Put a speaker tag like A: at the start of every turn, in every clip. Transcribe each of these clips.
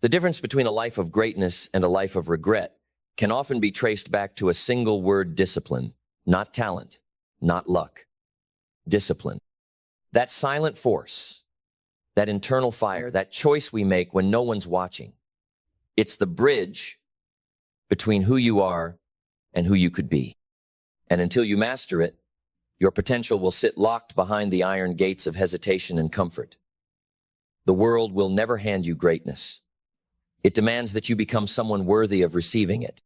A: The difference between a life of greatness and a life of regret can often be traced back to a single word: discipline, not talent, not luck. Discipline. That silent force, that internal fire, that choice we make when no one's watching. It's the bridge between who you are and who you could be. And until you master it, your potential will sit locked behind the iron gates of hesitation and comfort. The world will never hand you greatness. It demands that you become someone worthy of receiving it.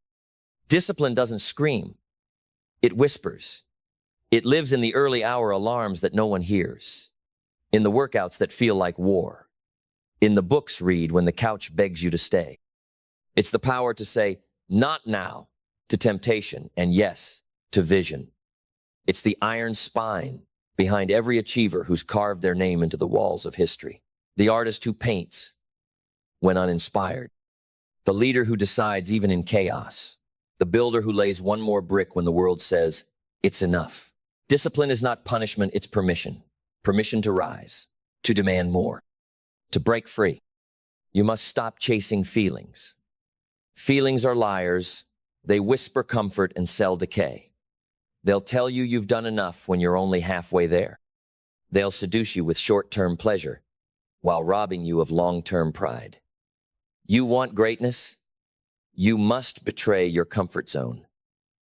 A: Discipline doesn't scream. It whispers. It lives in the early hour alarms that no one hears, in the workouts that feel like war, in the books read when the couch begs you to stay. It's the power to say, not now, to temptation, and yes, to vision. It's the iron spine behind every achiever who's carved their name into the walls of history. The artist who paints when uninspired. The leader who decides even in chaos. The builder who lays one more brick when the world says, it's enough. Discipline is not punishment, it's permission. Permission to rise, to demand more, to break free. You must stop chasing feelings. Feelings are liars. They whisper comfort and sell decay. They'll tell you you've done enough when you're only halfway there. They'll seduce you with short-term pleasure while robbing you of long-term pride. You want greatness? You must betray your comfort zone.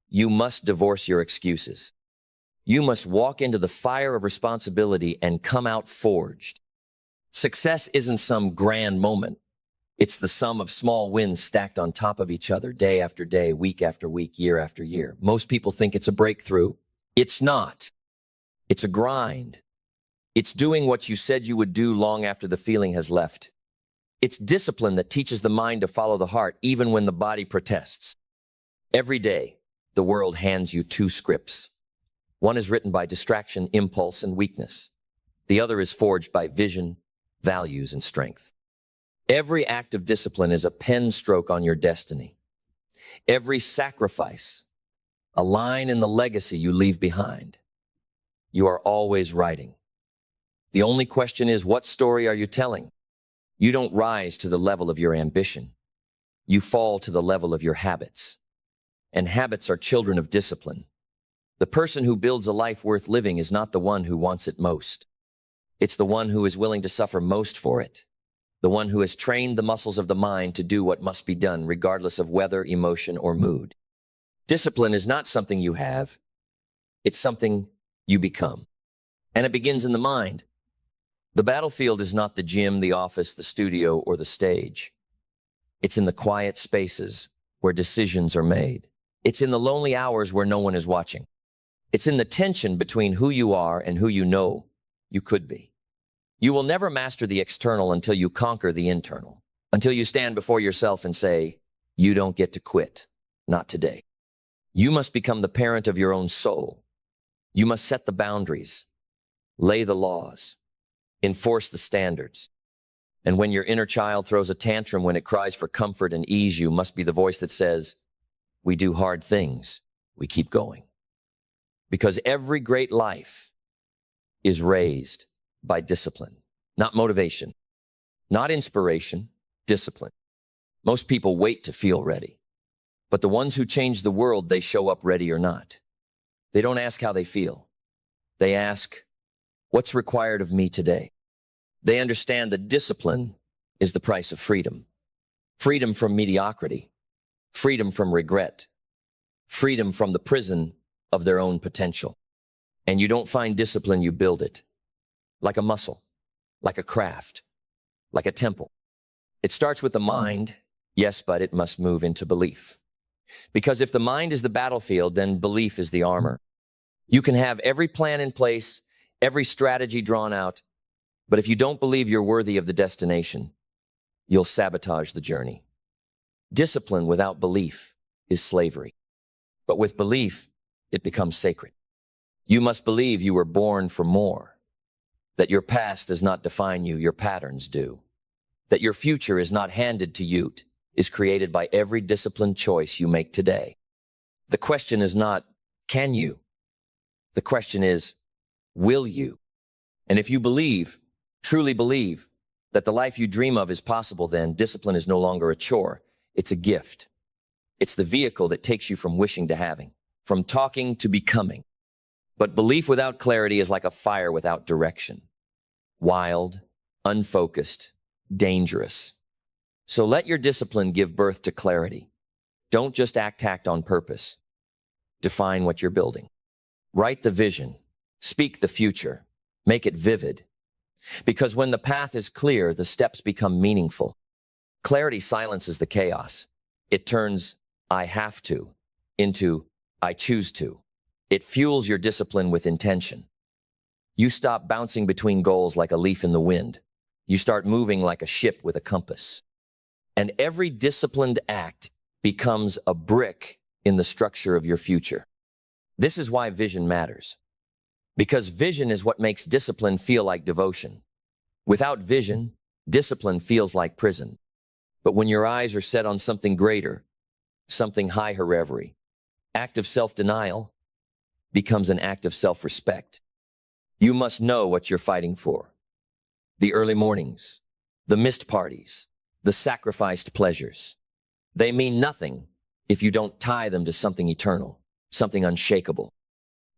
A: You must divorce your excuses. You must walk into the fire of responsibility and come out forged. Success isn't some grand moment. It's the sum of small wins stacked on top of each other, day after day, week after week, year after year. Most people think it's a breakthrough. It's not. It's a grind. It's doing what you said you would do long after the feeling has left. It's discipline that teaches the mind to follow the heart even when the body protests. Every day, the world hands you two scripts. One is written by distraction, impulse, and weakness. The other is forged by vision, values, and strength. Every act of discipline is a pen stroke on your destiny. Every sacrifice, a line in the legacy you leave behind. You are always writing. The only question is, what story are you telling? You don't rise to the level of your ambition. You fall to the level of your habits. And habits are children of discipline. The person who builds a life worth living is not the one who wants it most. It's the one who is willing to suffer most for it. The one who has trained the muscles of the mind to do what must be done, regardless of weather, emotion, or mood. Discipline is not something you have. It's something you become. And it begins in the mind. The battlefield is not the gym, the office, the studio, or the stage. It's in the quiet spaces where decisions are made. It's in the lonely hours where no one is watching. It's in the tension between who you are and who you know you could be. You will never master the external until you conquer the internal, until you stand before yourself and say, you don't get to quit, not today. You must become the parent of your own soul. You must set the boundaries, lay the laws, enforce the standards. And when your inner child throws a tantrum, when it cries for comfort and ease, you must be the voice that says, we do hard things, we keep going. Because every great life is raised by discipline, not motivation, not inspiration, discipline. Most people wait to feel ready, but the ones who change the world, they show up ready or not. They don't ask how they feel. They ask, what's required of me today? They understand that discipline is the price of freedom. Freedom from mediocrity, freedom from regret, freedom from the prison of their own potential. And you don't find discipline, you build it. Like a muscle, like a craft, like a temple. It starts with the mind, yes, but it must move into belief. Because if the mind is the battlefield, then belief is the armor. You can have every plan in place, every strategy drawn out, but if you don't believe you're worthy of the destination, you'll sabotage the journey. Discipline without belief is slavery. But with belief, it becomes sacred. You must believe you were born for more. That your past does not define you, your patterns do. That your future is not handed to you, is created by every disciplined choice you make today. The question is not, can you? The question is, will you? And if you believe, truly believe, That the life you dream of is possible, then discipline is no longer a chore. It's a gift. It's the vehicle that takes you from wishing to having, from talking to becoming. But belief without clarity is like a fire without direction. Wild, unfocused, dangerous. So let your discipline give birth to clarity. Don't just act on purpose. Define what you're building. Write the vision. Speak the future. Make it vivid. Because when the path is clear, the steps become meaningful. Clarity silences the chaos. It turns "I have to" into "I choose to." It fuels your discipline with intention. You stop bouncing between goals like a leaf in the wind. You start moving like a ship with a compass. And every disciplined act becomes a brick in the structure of your future. This is why vision matters. Because vision is what makes discipline feel like devotion. Without vision, discipline feels like prison. But when your eyes are set on something greater, something higher reverie, act of self-denial becomes an act of self-respect. You must know what you're fighting for. The early mornings, the missed parties, the sacrificed pleasures. They mean nothing if you don't tie them to something eternal, something unshakable,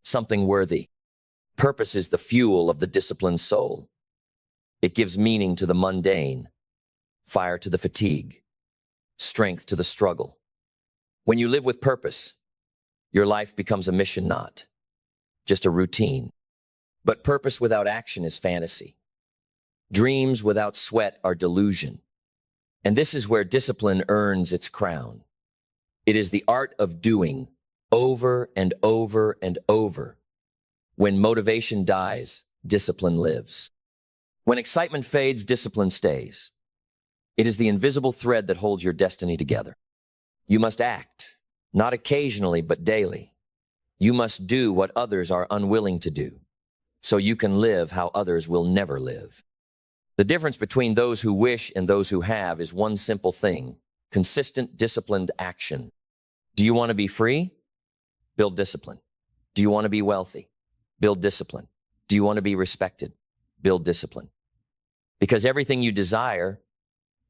A: something worthy. Purpose is the fuel of the disciplined soul. It gives meaning to the mundane, fire to the fatigue, strength to the struggle. When you live with purpose, your life becomes a mission, not just a routine. But purpose without action is fantasy. Dreams without sweat are delusion. And this is where discipline earns its crown. It is the art of doing over and over and over. When motivation dies, discipline lives. When excitement fades, discipline stays. It is the invisible thread that holds your destiny together. You must act, not occasionally, but daily. You must do what others are unwilling to do, so you can live how others will never live. The difference between those who wish and those who have is one simple thing: consistent, disciplined action. Do you want to be free? Build discipline. Do you want to be wealthy? Build discipline. Do you want to be respected? Build discipline. Because everything you desire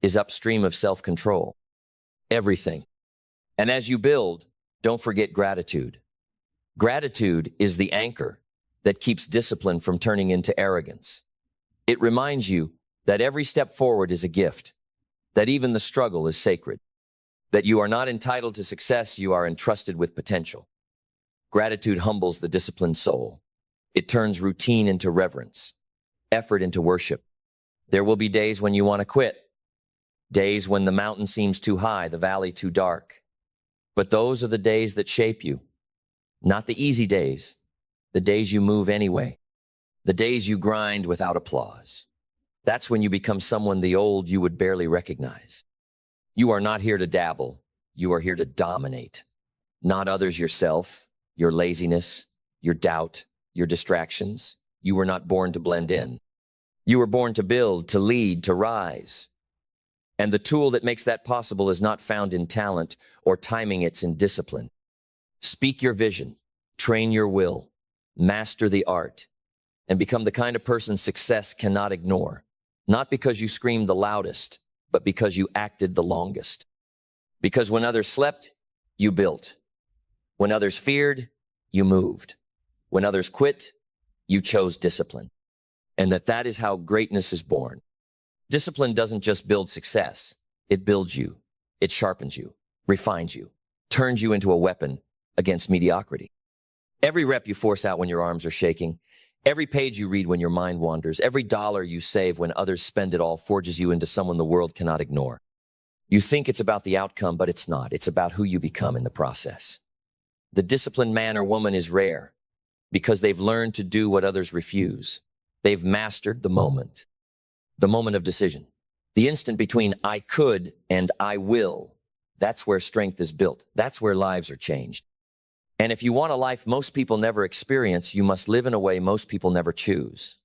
A: is upstream of self-control. Everything. And as you build, don't forget gratitude. Gratitude is the anchor that keeps discipline from turning into arrogance. It reminds you that every step forward is a gift, that even the struggle is sacred, that you are not entitled to success, you are entrusted with potential. Gratitude humbles the disciplined soul. It turns routine into reverence, effort into worship. There will be days when you want to quit, days when the mountain seems too high, the valley too dark. But those are the days that shape you. Not the easy days, the days you move anyway, the days you grind without applause. That's when you become someone the old you would barely recognize. You are not here to dabble, you are here to dominate. Not others, yourself, your laziness, your doubt, your distractions. You were not born to blend in. You were born to build, to lead, to rise. And the tool that makes that possible is not found in talent or timing, it's in discipline. Speak your vision, train your will, master the art, and become the kind of person success cannot ignore. Not because you screamed the loudest, but because you acted the longest. Because when others slept, you built. When others feared, you moved. When others quit, you chose discipline. And that is how greatness is born. Discipline doesn't just build success. It builds you. It sharpens you, refines you, turns you into a weapon against mediocrity. Every rep you force out when your arms are shaking, every page you read when your mind wanders, every dollar you save when others spend it all forges you into someone the world cannot ignore. You think it's about the outcome, but it's not. It's about who you become in the process. The disciplined man or woman is rare because they've learned to do what others refuse. They've mastered the moment of decision, the instant between I could and I will. That's where strength is built. That's where lives are changed. And if you want a life most people never experience, you must live in a way most people never choose.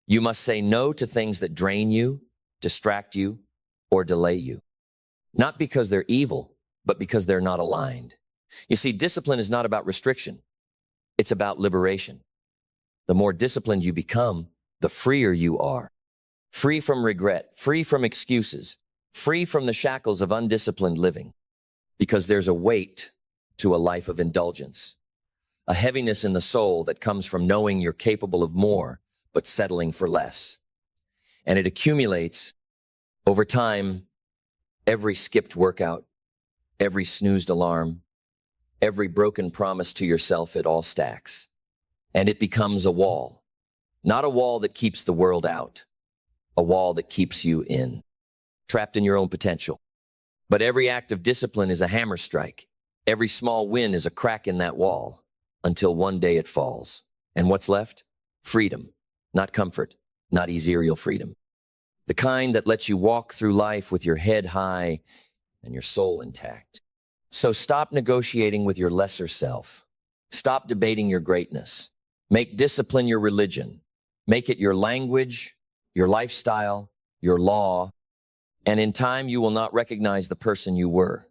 A: You must say no to things that drain you, distract you, or delay you. Not because they're evil, but because they're not aligned. You see, discipline is not about restriction. It's about liberation. The more disciplined you become, the freer you are. free from regret, free from excuses, free from the shackles of undisciplined living. Because there's a weight to a life of indulgence, a heaviness in the soul that comes from knowing you're capable of more, but settling for less. And it accumulates over time. Every skipped workout, every snoozed alarm, every broken promise to yourself, it all stacks. And it becomes a wall. Not a wall that keeps the world out, a wall that keeps you in, trapped in your own potential. But every act of discipline is a hammer strike. Every small win is a crack in that wall, until one day it falls. And what's left? Freedom. Not comfort, not ethereal freedom. The kind that lets you walk through life with your head high and your soul intact. So stop negotiating with your lesser self. Stop debating your greatness. Make discipline your religion. Make it your language, your lifestyle, your law. And in time, you will not recognize the person you were.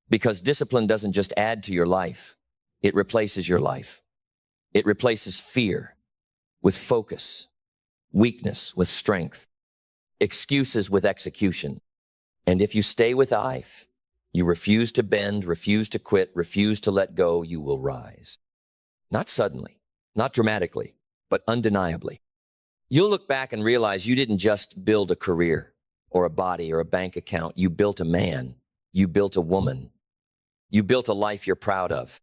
A: Because discipline doesn't just add to your life. It replaces your life. It replaces fear with focus, weakness with strength, excuses with execution. And if you stay with life, you refuse to bend, refuse to quit, refuse to let go, you will rise. Not suddenly, not dramatically, but undeniably. You'll look back and realize you didn't just build a career or a body or a bank account. You built a man. You built a woman. You built a life you're proud of.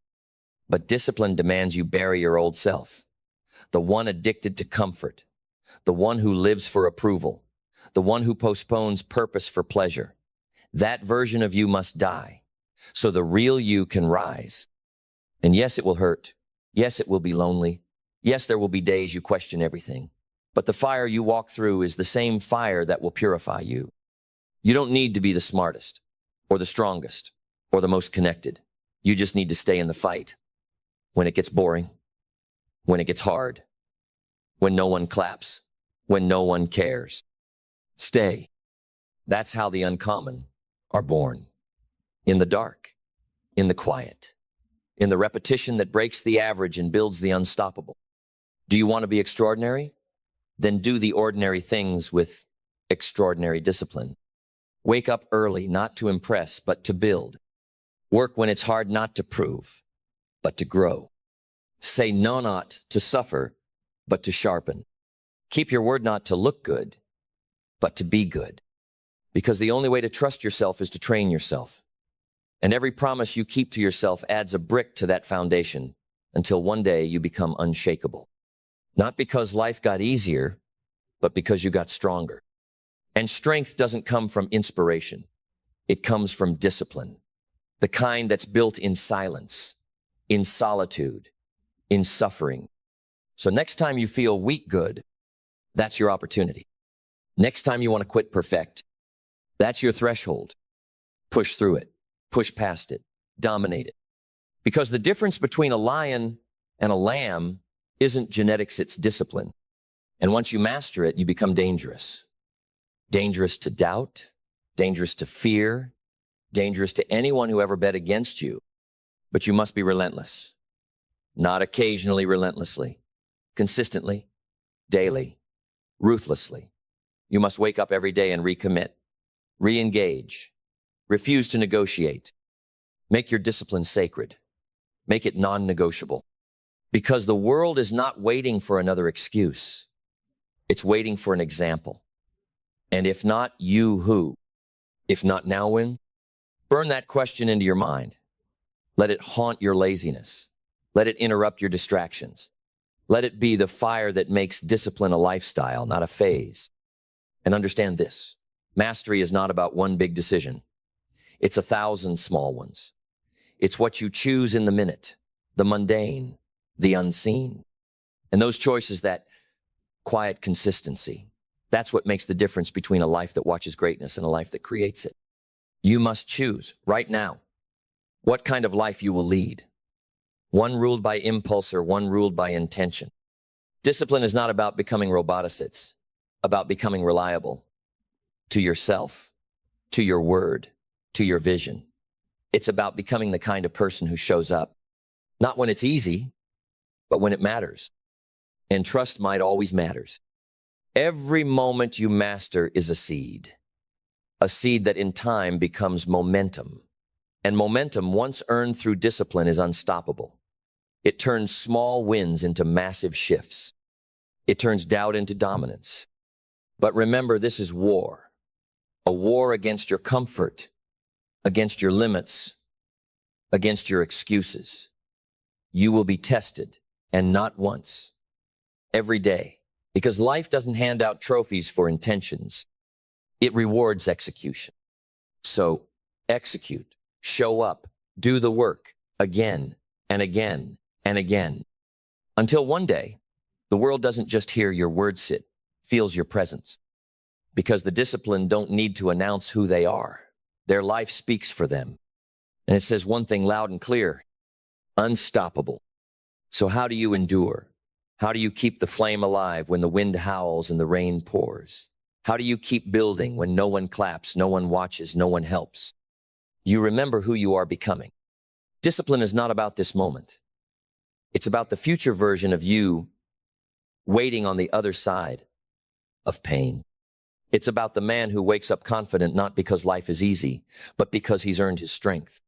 A: But discipline demands you bury your old self, the one addicted to comfort, the one who lives for approval, the one who postpones purpose for pleasure. That version of you must die so the real you can rise. And yes, it will hurt. Yes, it will be lonely. Yes, there will be days you question everything. But the fire you walk through is the same fire that will purify you. You don't need to be the smartest or the strongest or the most connected. You just need to stay in the fight. When it gets boring, when it gets hard, when no one claps, when no one cares. Stay. That's how the uncommon are born. In the dark, in the quiet, in the repetition that breaks the average and builds the unstoppable. Do you want to be extraordinary? Then do the ordinary things with extraordinary discipline. Wake up early, not to impress, but to build. Work when it's hard, not to prove, but to grow. Say no not to suffer, but to sharpen. Keep your word not to look good, but to be good. Because the only way to trust yourself is to train yourself. And every promise you keep to yourself adds a brick to that foundation until one day you become unshakable. Not because life got easier, but because you got stronger. And strength doesn't come from inspiration. It comes from discipline. The kind that's built in silence, in solitude, in suffering. So next time you feel weak good, that's your opportunity. Next time you want to quit perfect, that's your threshold. Push through it, push past it, dominate it. Because the difference between a lion and a lamb isn't genetics, it's discipline. And once you master it, you become dangerous. Dangerous to doubt, dangerous to fear, dangerous to anyone who ever bet against you. But you must be relentless. Not occasionally relentlessly. Consistently, daily, ruthlessly. You must wake up every day and recommit, re-engage, refuse to negotiate. Make your discipline sacred. Make it non-negotiable. Because the world is not waiting for another excuse. It's waiting for an example. And if not you, who? If not now, when? Burn that question into your mind. Let it haunt your laziness. Let it interrupt your distractions. Let it be the fire that makes discipline a lifestyle, not a phase. And understand this. Mastery is not about one big decision. It's 1,000 small ones. It's what you choose in the minute, the mundane, the unseen. And those choices, that quiet consistency, that's what makes the difference between a life that watches greatness and a life that creates it. You must choose right now what kind of life you will lead. One ruled by impulse or one ruled by intention. Discipline is not about becoming robotic. It's about becoming reliable to yourself, to your word, to your vision. It's about becoming the kind of person who shows up, not when it's easy, but when it matters. And trust might always matters. Every moment you master is a seed that in time becomes momentum. And momentum, once earned through discipline, is unstoppable. It turns small wins into massive shifts. It turns doubt into dominance. But remember, this is war. A war against your comfort, against your limits, against your excuses. You will be tested, and not once. Every day. Because life doesn't hand out trophies for intentions. It rewards execution. So, execute, show up, do the work, again and again and again. Until one day, the world doesn't just hear your words, it feels your presence. Because the discipline don't need to announce who they are. Their life speaks for them. And it says one thing loud and clear: unstoppable. So how do you endure? How do you keep the flame alive when the wind howls and the rain pours? How do you keep building when no one claps, no one watches, no one helps? You remember who you are becoming. Discipline is not about this moment. It's about the future version of you waiting on the other side of pain. It's about the man who wakes up confident not because life is easy, but because he's earned his strength.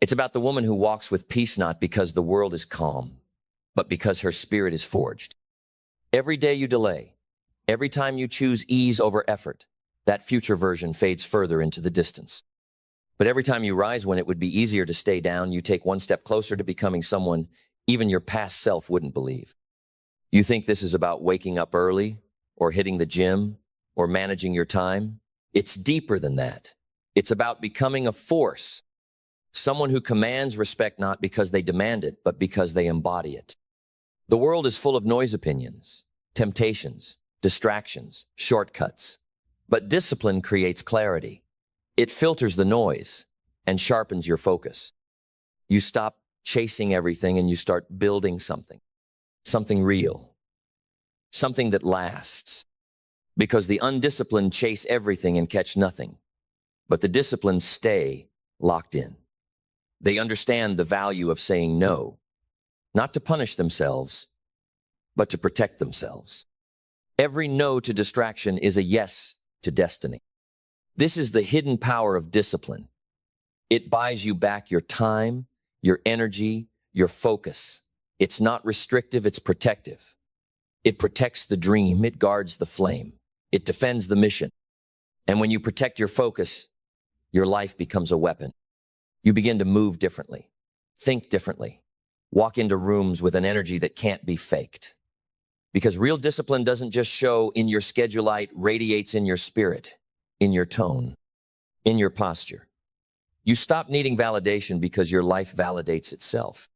A: It's about the woman who walks with peace not because the world is calm, but because her spirit is forged. Every day you delay, every time you choose ease over effort, that future version fades further into the distance. But every time you rise when it would be easier to stay down, you take one step closer to becoming someone even your past self wouldn't believe. You think this is about waking up early, or hitting the gym, or managing your time? It's deeper than that. It's about becoming a force. Someone who commands respect not because they demand it, but because they embody it. The world is full of noise opinions, temptations, distractions, shortcuts. But discipline creates clarity. It filters the noise and sharpens your focus. You stop chasing everything and you start building something real, something that lasts. Because the undisciplined chase everything and catch nothing, but the disciplined stay locked in. They understand the value of saying no, not to punish themselves, but to protect themselves. Every no to distraction is a yes to destiny. This is the hidden power of discipline. It buys you back your time, your energy, your focus. It's not restrictive, it's protective. It protects the dream, it guards the flame, it defends the mission. And when you protect your focus, your life becomes a weapon. You begin to move differently, think differently, walk into rooms with an energy that can't be faked. Because real discipline doesn't just show in your schedule, it radiates in your spirit, in your tone, in your posture. You stop needing validation because your life validates itself.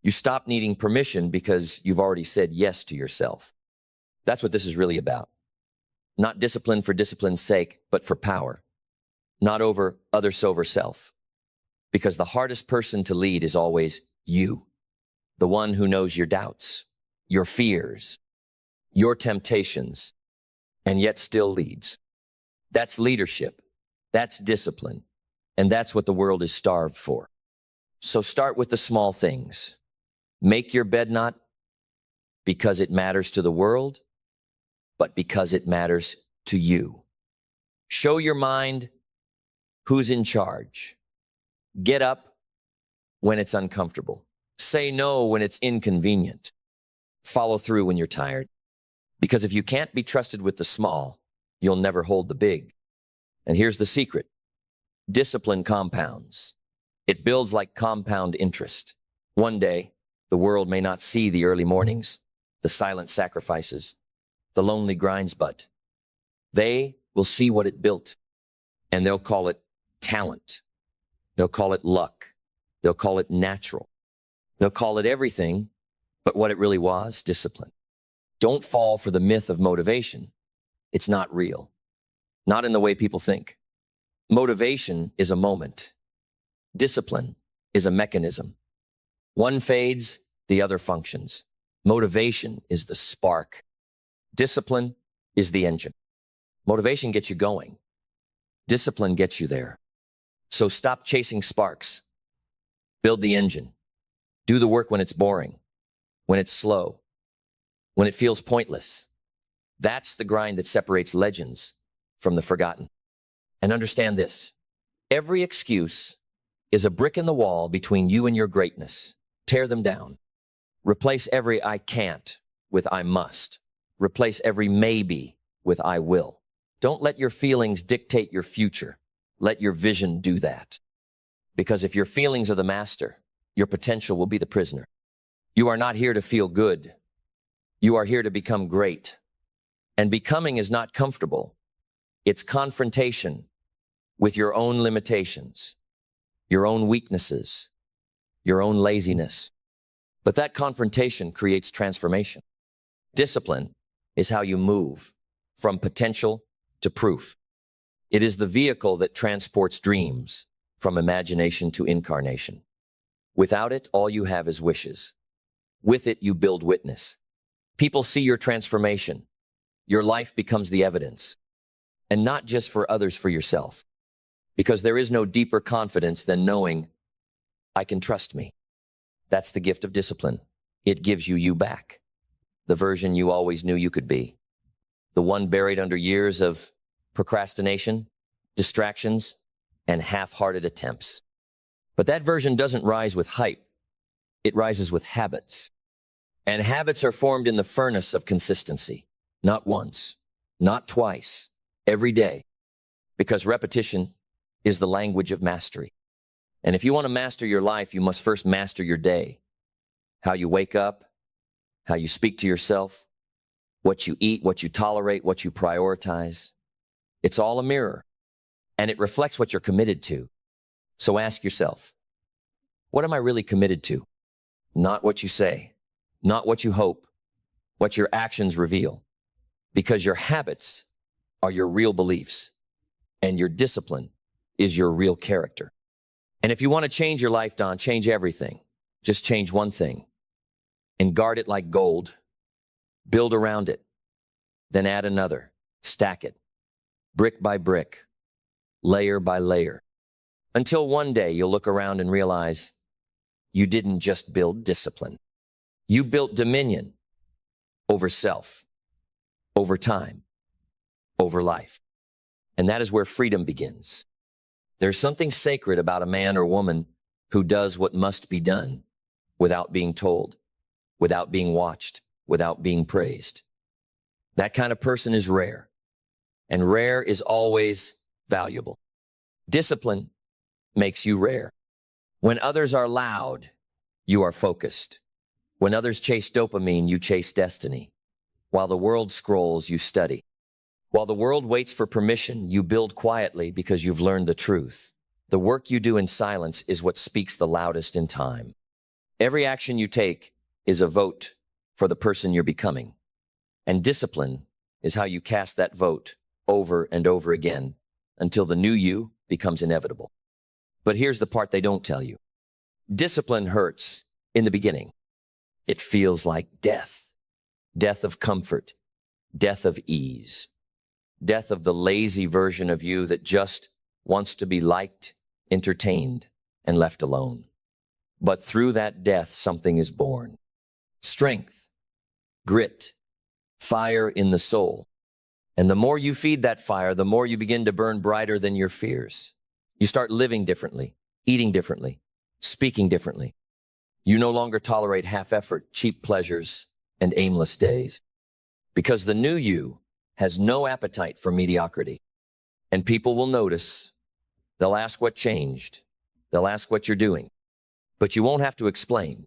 A: You stop needing permission because you've already said yes to yourself. That's what this is really about. Not discipline for discipline's sake, but for power. Not over others over self. Because the hardest person to lead is always you. The one who knows your doubts, your fears, your temptations, and yet still leads. That's leadership. That's discipline. And that's what the world is starved for. So start with the small things. Make your bed not because it matters to the world, but because it matters to you. Show your mind who's in charge. Get up when it's uncomfortable. Say no when it's inconvenient. Follow through when you're tired. Because if you can't be trusted with the small, you'll never hold the big. And here's the secret. Discipline compounds. It builds like compound interest. One day, the world may not see the early mornings, the silent sacrifices, the lonely grinds, but they will see what it built. And they'll call it talent. They'll call it luck. They'll call it natural. They'll call it everything, but what it really was, discipline. Don't fall for the myth of motivation. It's not real. Not in the way people think. Motivation is a moment. Discipline is a mechanism. One fades, the other functions. Motivation is the spark. Discipline is the engine. Motivation gets you going. Discipline gets you there. So stop chasing sparks. Build the engine. Do the work when it's boring, when it's slow, when it feels pointless. That's the grind that separates legends from the forgotten. And understand this, every excuse is a brick in the wall between you and your greatness. Tear them down. Replace every I can't with I must. Replace every maybe with I will. Don't let your feelings dictate your future. Let your vision do that. Because if your feelings are the master, your potential will be the prisoner. You are not here to feel good. You are here to become great. And becoming is not comfortable. It's confrontation with your own limitations, your own weaknesses, your own laziness. But that confrontation creates transformation. Discipline is how you move from potential to proof. It is the vehicle that transports dreams from imagination to incarnation. Without it, all you have is wishes. With it, you build witness. People see your transformation. Your life becomes the evidence. And not just for others, for yourself. Because there is no deeper confidence than knowing, I can trust me. That's the gift of discipline. It gives you back. The version you always knew you could be. The one buried under years of procrastination, distractions, and half-hearted attempts. But that version doesn't rise with hype. It rises with habits. And habits are formed in the furnace of consistency. Not once, not twice, every day. Because repetition is the language of mastery. And if you want to master your life, you must first master your day. How you wake up, how you speak to yourself, what you eat, what you tolerate, what you prioritize. It's all a mirror, and it reflects what you're committed to. So ask yourself, what am I really committed to? Not what you say, not what you hope, what your actions reveal. Because your habits are your real beliefs, and your discipline is your real character. And if you want to change your life, Don, change everything. Just change one thing and guard it like gold. Build around it, then add another, stack it, brick by brick, layer by layer, until one day you'll look around and realize you didn't just build discipline. You built dominion over self, over time, over life. And that is where freedom begins. There's something sacred about a man or woman who does what must be done without being told, without being watched, without being praised. That kind of person is rare, and rare is always valuable. Discipline makes you rare. When others are loud, you are focused. When others chase dopamine, you chase destiny. While the world scrolls, you study. While the world waits for permission, you build quietly because you've learned the truth. The work you do in silence is what speaks the loudest in time. Every action you take is a vote for the person you're becoming. And discipline is how you cast that vote over and over again until the new you becomes inevitable. But here's the part they don't tell you. Discipline hurts in the beginning. It feels like death. Death of comfort. Death of ease. Death of the lazy version of you that just wants to be liked, entertained, and left alone. But through that death, something is born. Strength, grit, fire in the soul. And the more you feed that fire, the more you begin to burn brighter than your fears. You start living differently, eating differently, speaking differently. You no longer tolerate half-effort, cheap pleasures, and aimless days. Because the new you has no appetite for mediocrity. And people will notice. They'll ask what changed. They'll ask what you're doing. But you won't have to explain.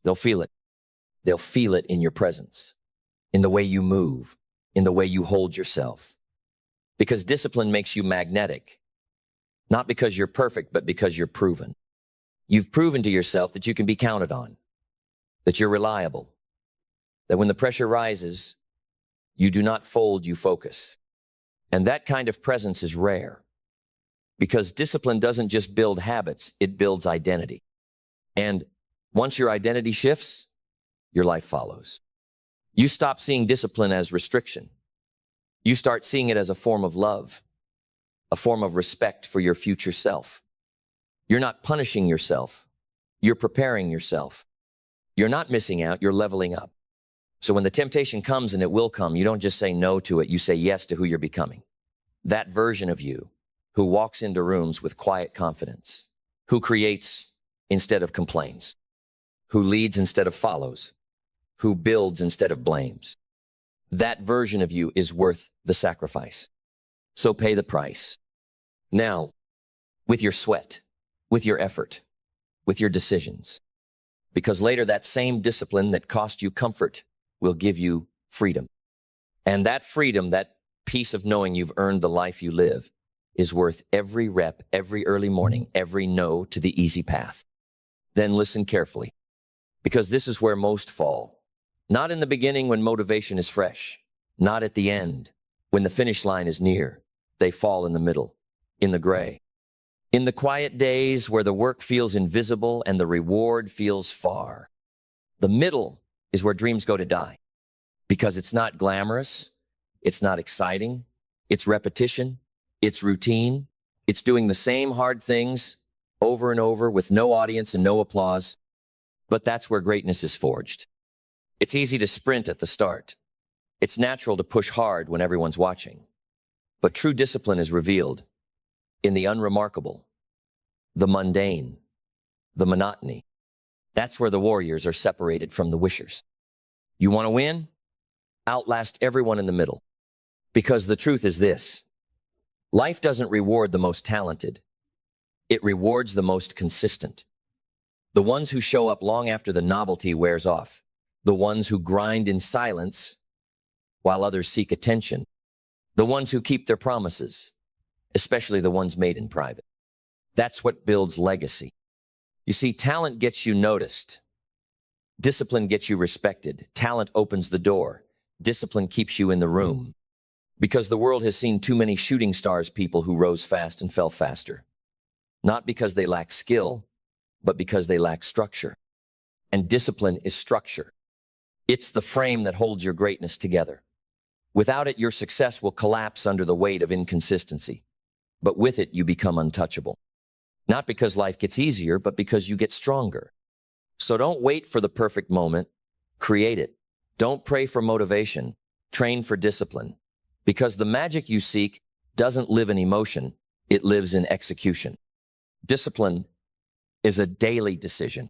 A: They'll feel it. They'll feel it in your presence, in the way you move, in the way you hold yourself. Because discipline makes you magnetic. Not because you're perfect, but because you're proven. You've proven to yourself that you can be counted on, that you're reliable, that when the pressure rises, you do not fold, you focus. And that kind of presence is rare. Because discipline doesn't just build habits, it builds identity. And once your identity shifts, your life follows. You stop seeing discipline as restriction. You start seeing it as a form of love, a form of respect for your future self. You're not punishing yourself. You're preparing yourself. You're not missing out, you're leveling up. So when the temptation comes, and it will come, you don't just say no to it, you say yes to who you're becoming. That version of you who walks into rooms with quiet confidence, who creates instead of complains, who leads instead of follows, who builds instead of blames. That version of you is worth the sacrifice. So pay the price. Now, with your sweat, with your effort, with your decisions. Because later that same discipline that cost you comfort will give you freedom. And that freedom, that peace of knowing you've earned the life you live, is worth every rep, every early morning, every no to the easy path. Then listen carefully, because this is where most fall. Not in the beginning when motivation is fresh, not at the end when the finish line is near. They fall in the middle, in the gray. In the quiet days where the work feels invisible and the reward feels far. The middle is where dreams go to die, because it's not glamorous, it's not exciting, it's repetition, it's routine, it's doing the same hard things over and over with no audience and no applause. But that's where greatness is forged. It's easy to sprint at the start. It's natural to push hard when everyone's watching. But true discipline is revealed in the unremarkable, the mundane, the monotony. That's where the warriors are separated from the wishers. You want to win? Outlast everyone in the middle. Because the truth is this: life doesn't reward the most talented. It rewards the most consistent. The ones who show up long after the novelty wears off. The ones who grind in silence while others seek attention. The ones who keep their promises, especially the ones made in private. That's what builds legacy. You see, talent gets you noticed. Discipline gets you respected. Talent opens the door. Discipline keeps you in the room. Because the world has seen too many shooting stars, people who rose fast and fell faster. Not because they lack skill, but because they lack structure. And discipline is structure. It's the frame that holds your greatness together. Without it, your success will collapse under the weight of inconsistency. But with it, you become untouchable. Not because life gets easier, but because you get stronger. So don't wait for the perfect moment. Create it. Don't pray for motivation. Train for discipline. Because the magic you seek doesn't live in emotion. It lives in execution. Discipline is a daily decision.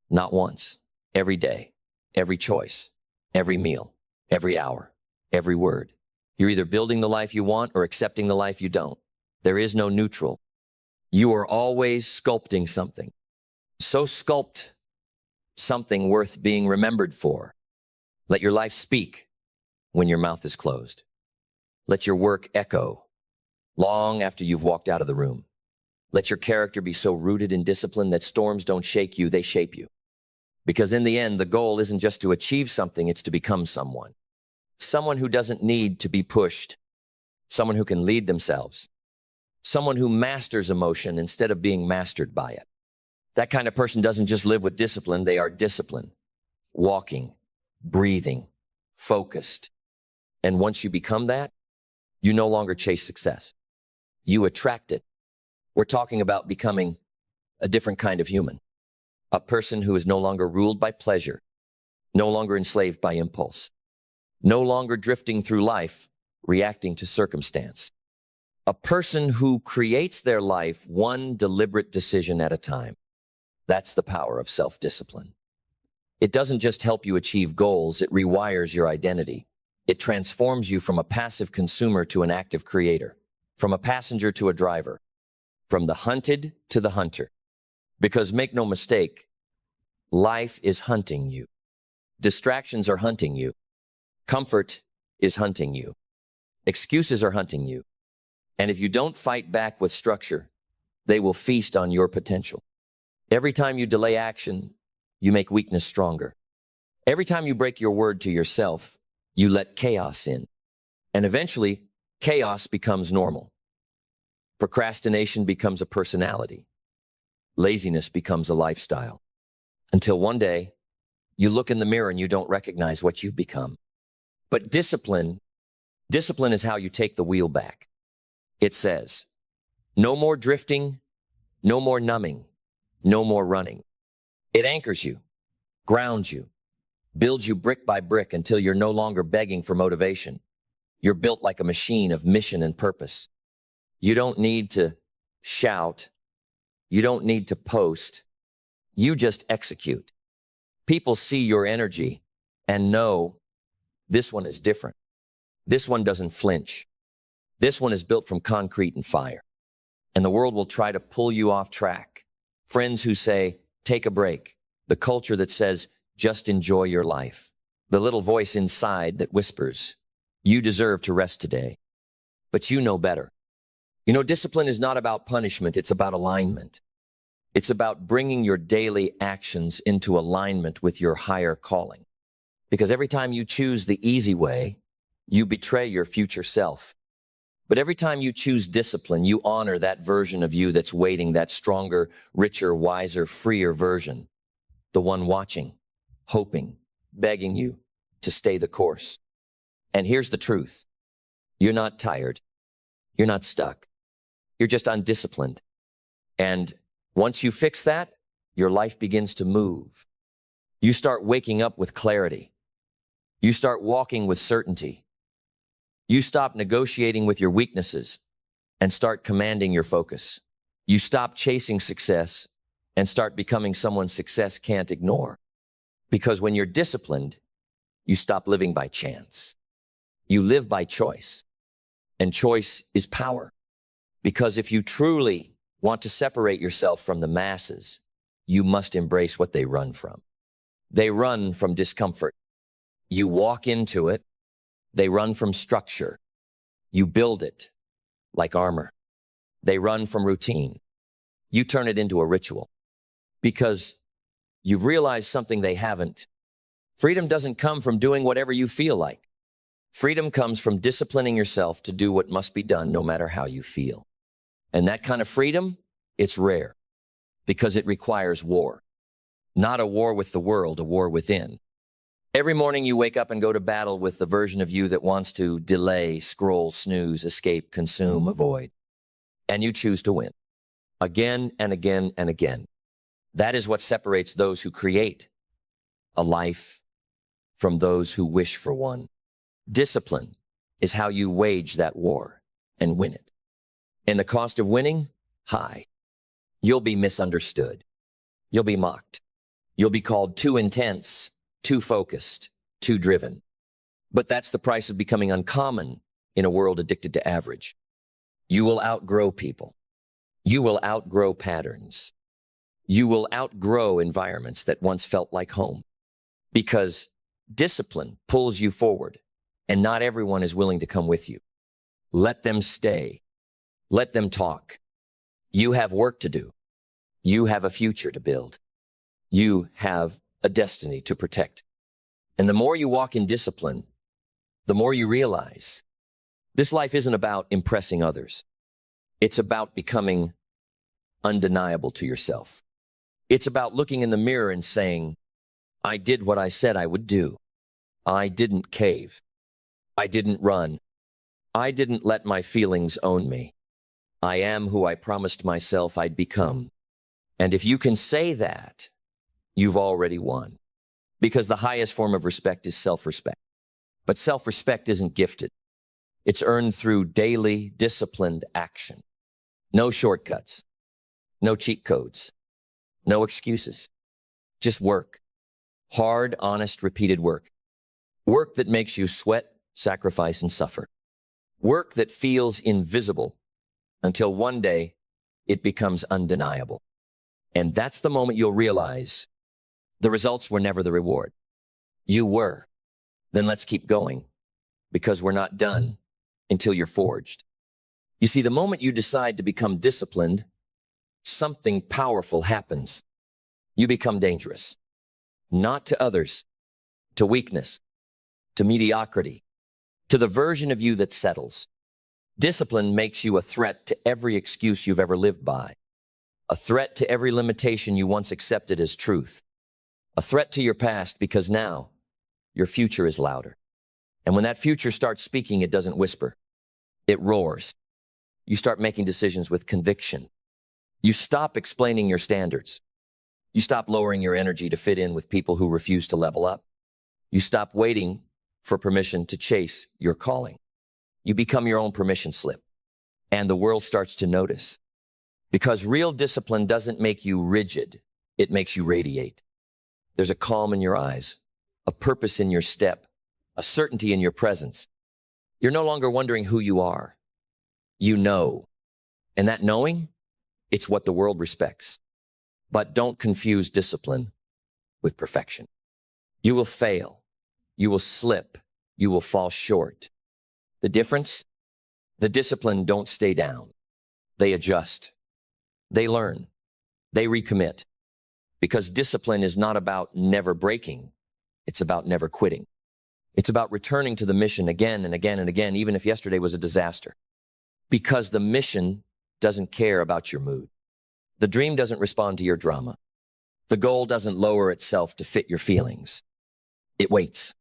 A: Not once. Every day. Every choice. Every meal. Every hour. Every word. You're either building the life you want or accepting the life you don't. There is no neutral. You are always sculpting something. So sculpt something worth being remembered for. Let your life speak when your mouth is closed. Let your work echo long after you've walked out of the room. Let your character be so rooted in discipline that storms don't shake you, they shape you. Because in the end, the goal isn't just to achieve something, it's to become someone. Someone who doesn't need to be pushed. Someone who can lead themselves. Someone who masters emotion instead of being mastered by it. That kind of person doesn't just live with discipline, they are disciplined. Walking, breathing, focused. And once you become that, you no longer chase success. You attract it. We're talking about becoming a different kind of human. A person who is no longer ruled by pleasure, no longer enslaved by impulse, no longer drifting through life, reacting to circumstance. A person who creates their life one deliberate decision at a time. That's the power of self-discipline. It doesn't just help you achieve goals, it rewires your identity. It transforms you from a passive consumer to an active creator, from a passenger to a driver, from the hunted to the hunter. Because make no mistake, life is hunting you. Distractions are hunting you. Comfort is hunting you. Excuses are hunting you. And if you don't fight back with structure, they will feast on your potential. Every time you delay action, you make weakness stronger. Every time you break your word to yourself, you let chaos in. And eventually, chaos becomes normal. Procrastination becomes a personality. Laziness becomes a lifestyle. Until one day, you look in the mirror and you don't recognize what you've become. But discipline is how you take the wheel back. It says, no more drifting, no more numbing, no more running. It anchors you, grounds you, builds you brick by brick until you're no longer begging for motivation. You're built like a machine of mission and purpose. You don't need to shout. You don't need to post. You just execute. People see your energy and know this one is different. This one doesn't flinch. This one is built from concrete and fire. And the world will try to pull you off track. Friends who say, take a break. The culture that says, just enjoy your life. The little voice inside that whispers, you deserve to rest today. But you know better. You know, discipline is not about punishment. It's about alignment. It's about bringing your daily actions into alignment with your higher calling. Because every time you choose the easy way, you betray your future self. But every time you choose discipline, you honor that version of you that's waiting, that stronger, richer, wiser, freer version. The one watching, hoping, begging you to stay the course. And here's the truth. You're not tired. You're not stuck. You're just undisciplined. And once you fix that, your life begins to move. You start waking up with clarity. You start walking with certainty. You stop negotiating with your weaknesses and start commanding your focus. You stop chasing success and start becoming someone success can't ignore. Because when you're disciplined, you stop living by chance. You live by choice. And choice is power. Because if you truly want to separate yourself from the masses, you must embrace what they run from. They run from discomfort. You walk into it. They run from structure. You build it like armor. They run from routine. You turn it into a ritual because you've realized something they haven't. Freedom doesn't come from doing whatever you feel like. Freedom comes from disciplining yourself to do what must be done no matter how you feel. And that kind of freedom, it's rare because it requires war. Not a war with the world, a war within. Every morning you wake up and go to battle with the version of you that wants to delay, scroll, snooze, escape, consume, avoid. And you choose to win. Again and again and again. That is what separates those who create a life from those who wish for one. Discipline is how you wage that war and win it. And the cost of winning? High. You'll be misunderstood. You'll be mocked. You'll be called too intense, too focused, too driven. But that's the price of becoming uncommon in a world addicted to average. You will outgrow people. You will outgrow patterns. You will outgrow environments that once felt like home. Because discipline pulls you forward, and not everyone is willing to come with you. Let them stay. Let them talk. You have work to do. You have a future to build. You have a destiny to protect. And the more you walk in discipline, the more you realize this life isn't about impressing others. It's about becoming undeniable to yourself. It's about looking in the mirror and saying, I did what I said I would do. I didn't cave. I didn't run. I didn't let my feelings own me. I am who I promised myself I'd become. And if you can say that, you've already won. Because the highest form of respect is self-respect. But self-respect isn't gifted. It's earned through daily, disciplined action. No shortcuts. No cheat codes. No excuses. Just work. Hard, honest, repeated work. Work that makes you sweat, sacrifice, and suffer. Work that feels invisible until one day it becomes undeniable. And that's the moment you'll realize the results were never the reward. You were. Then let's keep going because we're not done until you're forged. You see, the moment you decide to become disciplined, something powerful happens. You become dangerous. Not to others, to weakness, to mediocrity, to the version of you that settles. Discipline makes you a threat to every excuse you've ever lived by, a threat to every limitation you once accepted as truth, a threat to your past because now your future is louder. And when that future starts speaking, it doesn't whisper. It roars. You start making decisions with conviction. You stop explaining your standards. You stop lowering your energy to fit in with people who refuse to level up. You stop waiting for permission to chase your calling. You become your own permission slip, and the world starts to notice. Because real discipline doesn't make you rigid, it makes you radiate. There's a calm in your eyes, a purpose in your step, a certainty in your presence. You're no longer wondering who you are. You know. And that knowing, it's what the world respects. But don't confuse discipline with perfection. You will fail. You will slip. You will fall short. The difference? The discipline don't stay down. They adjust. They learn. They recommit. Because discipline is not about never breaking. It's about never quitting. It's about returning to the mission again and again and again, even if yesterday was a disaster. Because the mission doesn't care about your mood. The dream doesn't respond to your drama. The goal doesn't lower itself to fit your feelings. It waits.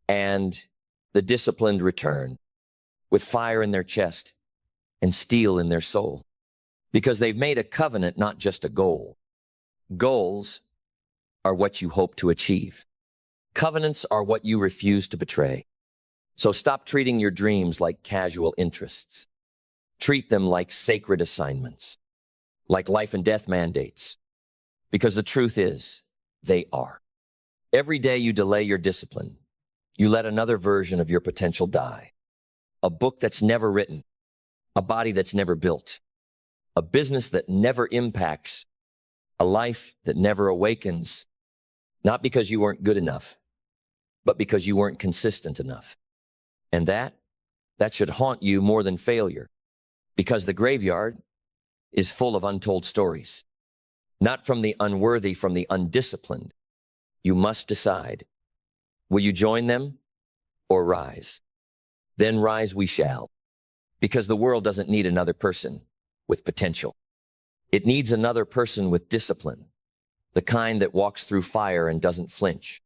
A: And the disciplined return with fire in their chest and steel in their soul. Because they've made a covenant, not just a goal. Goals are what you hope to achieve. Covenants are what you refuse to betray. So stop treating your dreams like casual interests. Treat them like sacred assignments, like life and death mandates. Because the truth is, they are. Every day you delay your discipline, you let another version of your potential die. A book that's never written, a body that's never built, a business that never impacts, a life that never awakens, not because you weren't good enough, but because you weren't consistent enough. And that should haunt you more than failure, because the graveyard is full of untold stories. Not from the unworthy, from the undisciplined. You must decide. Will you join them or rise? Then rise we shall, because the world doesn't need another person with potential. It needs another person with discipline, the kind that walks through fire and doesn't flinch,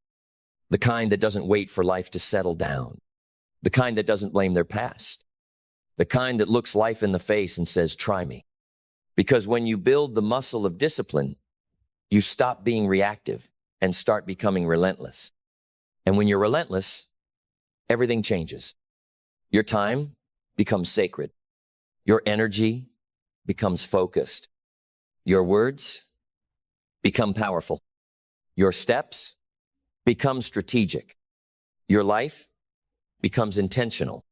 A: the kind that doesn't wait for life to settle down, the kind that doesn't blame their past, the kind that looks life in the face and says, try me. Because when you build the muscle of discipline, you stop being reactive and start becoming relentless. And when you're relentless, everything changes. Your time becomes sacred. Your energy becomes focused. Your words become powerful. Your steps become strategic. Your life becomes intentional.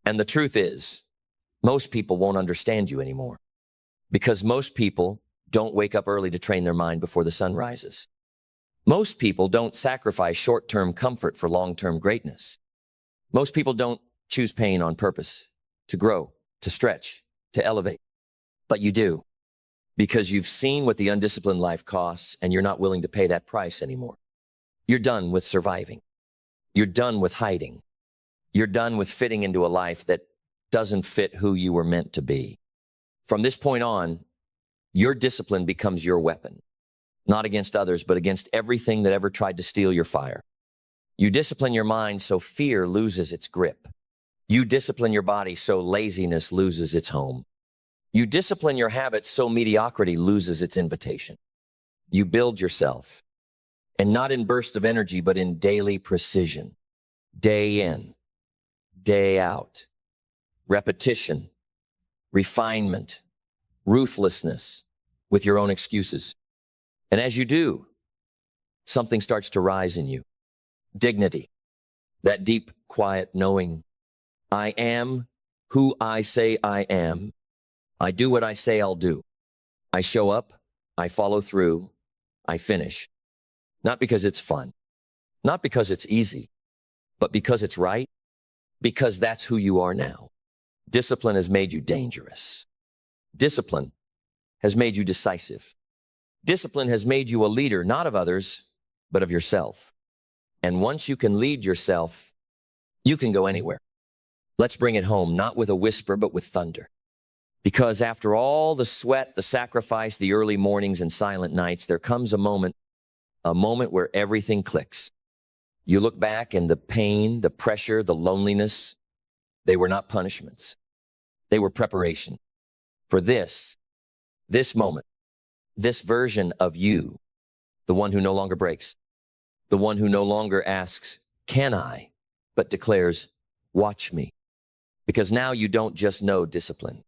A: And the truth is, most people won't understand you anymore. Because most people don't wake up early to train their mind before the sun rises. Most people don't sacrifice short-term comfort for long-term greatness. Most people don't choose pain on purpose, to grow, to stretch, to elevate. But you do, because you've seen what the undisciplined life costs and you're not willing to pay that price anymore. You're done with surviving. You're done with hiding. You're done with fitting into a life that doesn't fit who you were meant to be. From this point on, your discipline becomes your weapon, not against others, but against everything that ever tried to steal your fire. You discipline your mind so fear loses its grip. You discipline your body so laziness loses its home. You discipline your habits so mediocrity loses its invitation. You build yourself, and not in bursts of energy, but in daily precision. Day in, day out. Repetition, refinement, ruthlessness with your own excuses. And as you do, something starts to rise in you. Dignity, that deep, quiet knowing. I am who I say I am. I do what I say I'll do. I show up, I follow through, I finish. Not because it's fun, not because it's easy, but because it's right, because that's who you are now. Discipline has made you dangerous. Discipline has made you decisive. Discipline has made you a leader, not of others, but of yourself. And once you can lead yourself, you can go anywhere. Let's bring it home, not with a whisper, but with thunder. Because after all the sweat, the sacrifice, the early mornings and silent nights, there comes a moment where everything clicks. You look back and the pain, the pressure, the loneliness, they were not punishments. They were preparation for this moment, this version of you, the one who no longer breaks, the one who no longer asks, can I, but declares, watch me. Because now you don't just know discipline.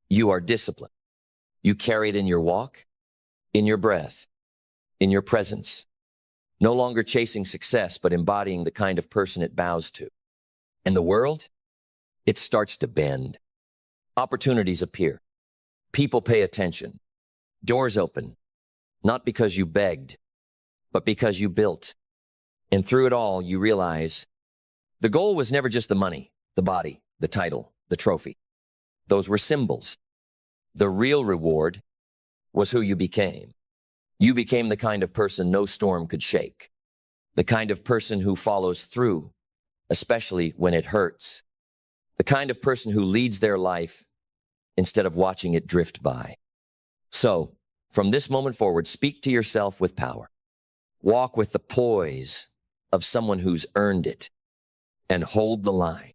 A: You are disciplined. You carry it in your walk, in your breath, in your presence. No longer chasing success, but embodying the kind of person it bows to. And the world? It starts to bend. Opportunities appear. People pay attention. Doors open. Not because you begged, but because you built. And through it all, you realize the goal was never just the money, the body, the title, the trophy. Those were symbols. The real reward was who you became. You became the kind of person no storm could shake. The kind of person who follows through, especially when it hurts. The kind of person who leads their life instead of watching it drift by. So, from this moment forward, speak to yourself with power. Walk with the poise of someone who's earned it. And hold the line.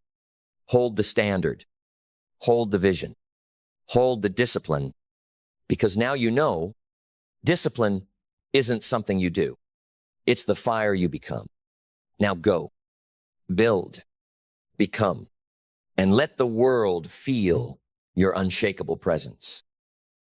A: Hold the standard. Hold the vision. Hold the discipline. Because now you know discipline isn't something you do. It's the fire you become. Now go. Build. Become. And let the world feel your unshakable presence.